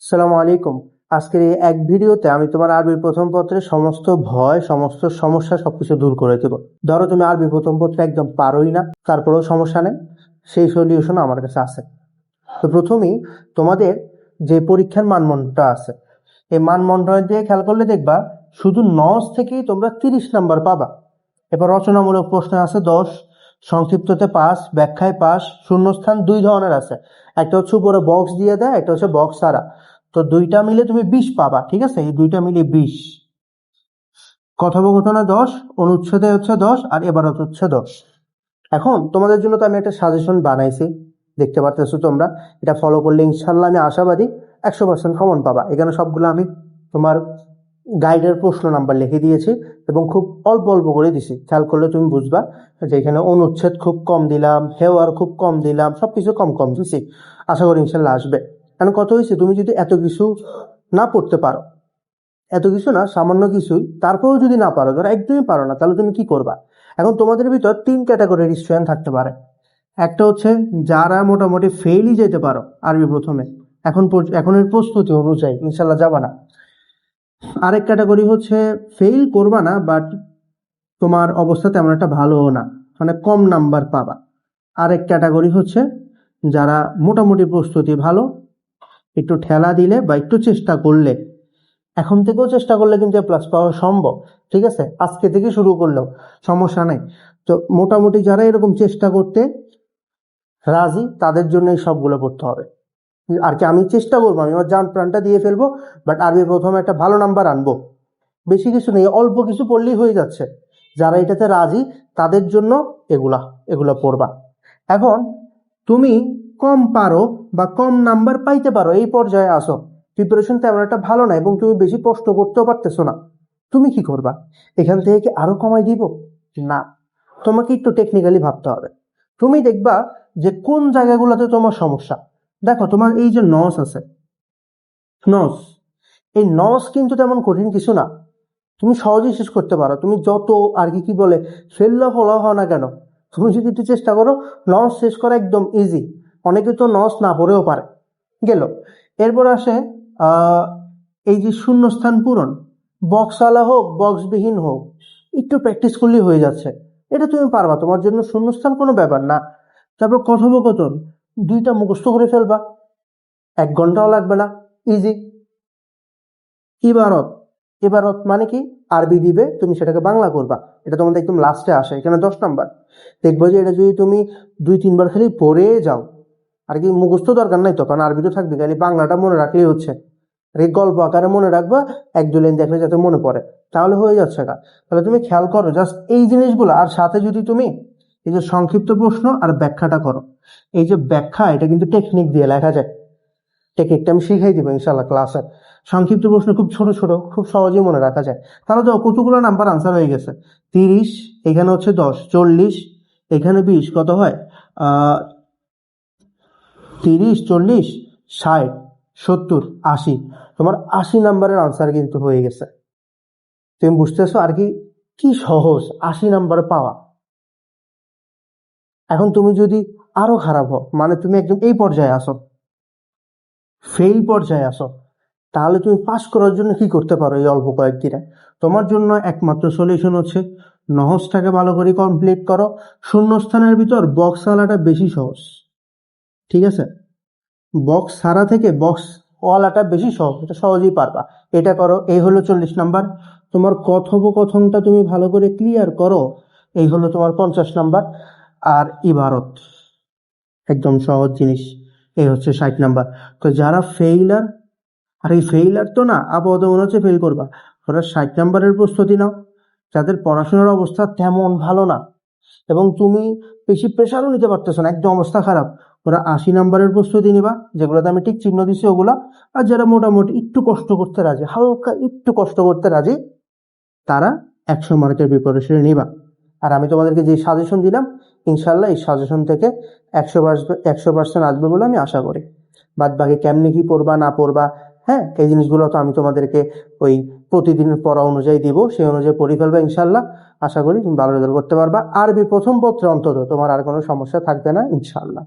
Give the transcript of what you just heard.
আসসালামু আলাইকুম। আজকের এই এক ভিডিওতে আমি তোমার আরবির প্রথম পত্রের সমস্ত ভয়, সমস্ত সমস্যা সবকিছু দূর করে দেব। ধরো তুমি আরবি প্রথম পত্র একদম পারোই না, তারপরেও সমস্যা নেই, সেই সলিউশন আমার কাছে আছে। তো প্রথমেই তোমাদের যে পরীক্ষার মানদণ্ডটা আছে, এই মানদণ্ড দিয়ে খেয়াল করলে দেখবা শুধু নস থেকেই তোমরা 30 নাম্বার পাবা। এবার রচনামূলক প্রশ্ন আছে 10, সংক্ষিপ্ততে 5, ব্যাখ্যায় 5, শূন্যস্থান দুই ধরনের আছে, একটা হচ্ছে উপরে বক্স দিয়ে দেয়, একটা হচ্ছে বক্স ছাড়া। তো দুইটা মিলে তুমি 20 পাবা, ঠিক আছে? এই দুইটা মিলে 20। কথোপকথনে 10, অনুচ্ছেদে হচ্ছে 10, আর এবারত হচ্ছে 10। এখন তোমাদের জন্য তো আমি একটা সাজেশন বানাইছি, দেখতে পারতেছো তোমরা। এটা ফলো করলে ইনশাল্লাহ আমি আশাবাদী 100% কমন পাবা। এখানে সবগুলো আমি তোমার গাইডের প্রশ্ন নাম্বার লিখে দিয়েছি এবং খুব অল্প অল্প করে দিছি। খেয়াল করলে তুমি বুঝবা যে এখানে অনুচ্ছেদ খুব কম দিলাম, হেওয়ার খুব কম দিলাম, সবকিছু কম কম দিছি। আশা করি ইনশাল্লাহ আসবে। কারণ কত হয়েছে, তুমি যদি এত কিছু না পড়তে পারো, এত কিছু না সামান্য কিছুই, তারপরেও যদি না পারো, ধরো একদমই পারো না, তাহলে তুমি কি করবা? এখন তোমাদের ভিতর 3 ক্যাটাগরির স্টুডেন্ট থাকতে পারে। একটা হচ্ছে যারা মোটামুটি ফেলই যেতে পারো আরবি প্রথমে, এখনের প্রস্তুতি অনুযায়ী ইনশাল্লাহ যাবা না। আরেক ক্যাটাগরি হচ্ছে ফেল করবা না, বাট তোমার অবস্থা তেমন একটা ভালোও না, মানে কম নাম্বার পাবা। আরেক ক্যাটাগরি হচ্ছে যারা মোটামুটি প্রস্তুতি ভালো, একটু ঠেলা দিলে বা একটু চেষ্টা করলে, এখন থেকেও চেষ্টা করলে কিন্তু প্লাস পাওয়া সম্ভব, ঠিক আছে? আজকে থেকে শুরু করলেও সমস্যা নাই। তো মোটামুটি যারা এরকম চেষ্টা করতে রাজি, তাদের জন্য এই সবগুলো পড়তে হবে। আর কি আমি চেষ্টা করবো, আমি আমার জান প্রাণটা দিয়ে ফেলবো, বাট আরবি প্রথমে একটা ভালো নাম্বার আনবো। বেশি কিছু নেই, অল্প কিছু পড়লেই হয়ে যাচ্ছে। যারা এটাতে রাজি তাদের জন্য এগুলা এগুলা পড়বা। এখন তুমি কম পারো বা কম নাম্বার পাইতে পারো, এই পর্যায়ে আসো, প্রিপারেশন তেমন একটা ভালো না এবং তুমি বেশি কষ্ট করতেও পারতেছো না, তুমি কি করবা? এখান থেকে কি আরো কমাই দিব? না, তোমাকে একটু টেকনিক্যালি ভাবতে হবে। তুমি দেখবা যে কোন জায়গাগুলোতে তোমার সমস্যা। দেখো তোমার এই যে নস আছে, নস, এই নস কিন্তু তেমন কঠিন কিছু না, তুমি সহজেই শেষ করতে পারো। তুমি যত আর কি কি বলে ফেললা ফলা হও না কেন, তুমি যদি একটু চেষ্টা করো, নস শেষ করা একদম ইজি। অনেকে তো নস না পড়েও পারে। গেল, এরপর আসে আহ এই যে শূন্যস্থান পূরণ, বক্সওয়ালা হোক বক্সবিহীন হোক, একটু প্র্যাকটিস করলেই হয়ে যাচ্ছে। এটা তুমি পারবা, তোমার জন্য শূন্যস্থান কোনো ব্যাপার না। তারপর কথোপকথন, দুইটা মুখস্থ করে ফেলবা, 1 ঘন্টাও লাগবে না, ইজি। ইবারত, ইবারত মানে কি? আরবি দিবে, তুমি সেটাকে বাংলা করবা। এটা তোমাদের একদম লাস্টে আসে, এখানে 10 নাম্বার। দেখবো যে এটা যদি তুমি 2-3 বার খালি পড়ে যাও, আর কি মুখস্থ দরকার নাই তো, কারণ আরবি তো থাকবে, খালি বাংলাটা মনে রাখলেই হচ্ছে। আর এই গল্প আকারে মনে রাখবা, 1-2 লাইন দেখলে যাতে মনে পড়ে, তাহলে হয়ে যাচ্ছে না। তাহলে তুমি খেয়াল করো জাস্ট এই জিনিসগুলো, আর সাথে যদি তুমি এই যে সংক্ষিপ্ত প্রশ্ন আর ব্যাখ্যাটা করো। এই যে ব্যাখ্যা, এটা কিন্তু টেকনিক দিয়ে লেখা যায়, টেকনিকটা আমি শিখাই দিব ইনশাল্লাহ ক্লাসে। সংক্ষিপ্ত প্রশ্ন খুব ছোট ছোট, খুব সহজেই মনে রাখা যায়। তাহলে তো কতগুলো নাম্বার আনসার হয়ে গেছে। 30, এখানে হচ্ছে 10, 40, এখানে 20, কত হয়? 30, 40, 60, 70, 80, তোমার 80 নাম্বারের আনসার কিন্তু হয়ে গেছে। তুমি বুঝতেছো আর কি কি সহজ 80 নাম্বার পাওয়া। এখন তুমি যদি আরো খারাপ হও, মানে তুমি একদম এই পর্যায়ে আসো, ফেল পর্যায়ে আসো, তাহলে তুমি পাস করার জন্য কি করতে পারো? এই অল্প কয়েকদিনে তোমার জন্য একমাত্র সলিউশন হচ্ছে নহজটাকে ভালো করে কমপ্লিট করো। শূন্যস্থানের ভিতর বক্স ওয়ালাটা বেশি সহজ, ঠিক আছে? বক্স সারা থেকে বক্স ওয়ালাটা বেশি সহজ, এটা সহজেই পারবা। এটা করো, এই হলো 40 নাম্বার। তোমার কথোপকথনটা তুমি ভালো করে ক্লিয়ার করো, এই হলো তোমার 50 নাম্বার। আর ইবারত একদম সহজ জিনিস, এই হচ্ছে 60 নাম্বার। তো যারা ফেইলার, আর এই ফেইলার তো না, আপাতত মনে হচ্ছে ফেল করবা, ওরা 60 নাম্বারের প্রস্তুতি নাও। যাদের পড়াশোনার অবস্থা তেমন ভালো না এবং তুমি বেশি প্রেশারও নিতে পারতেছো না, একদম অবস্থা খারাপ, ওরা 80 নাম্বারের প্রস্তুতি নিবা, যেগুলোতে আমি ঠিক চিহ্ন দিচ্ছি ওগুলা। আর যারা মোটামুটি একটু কষ্ট করতে রাজি, হালকা একটু কষ্ট করতে রাজি, তারা 100 মার্কের প্রিপারেশন নিবা। আর আমি তোমাদেরকে যে সাজেশন দিলাম, ইনশাল্লাহ এই সাজেশন থেকে 100% আসবে বলে আমি আশা করি। বাদ বাকি কেমনি কি পড়বা না পড়বা, হ্যাঁ, এই জিনিসগুলো তো আমি তোমাদেরকে ওই প্রতিদিনের পড়া অনুযায়ী দিব, সেই অনুযায়ী পড়ে ফেলবা ইনশাল্লাহ। আশা করি তুমি ভালো রেজাল্ট করতে পারবা। আরবি প্রথম পত্রে অন্তত তোমার আর কোনো সমস্যা থাকবে না ইনশাল্লাহ।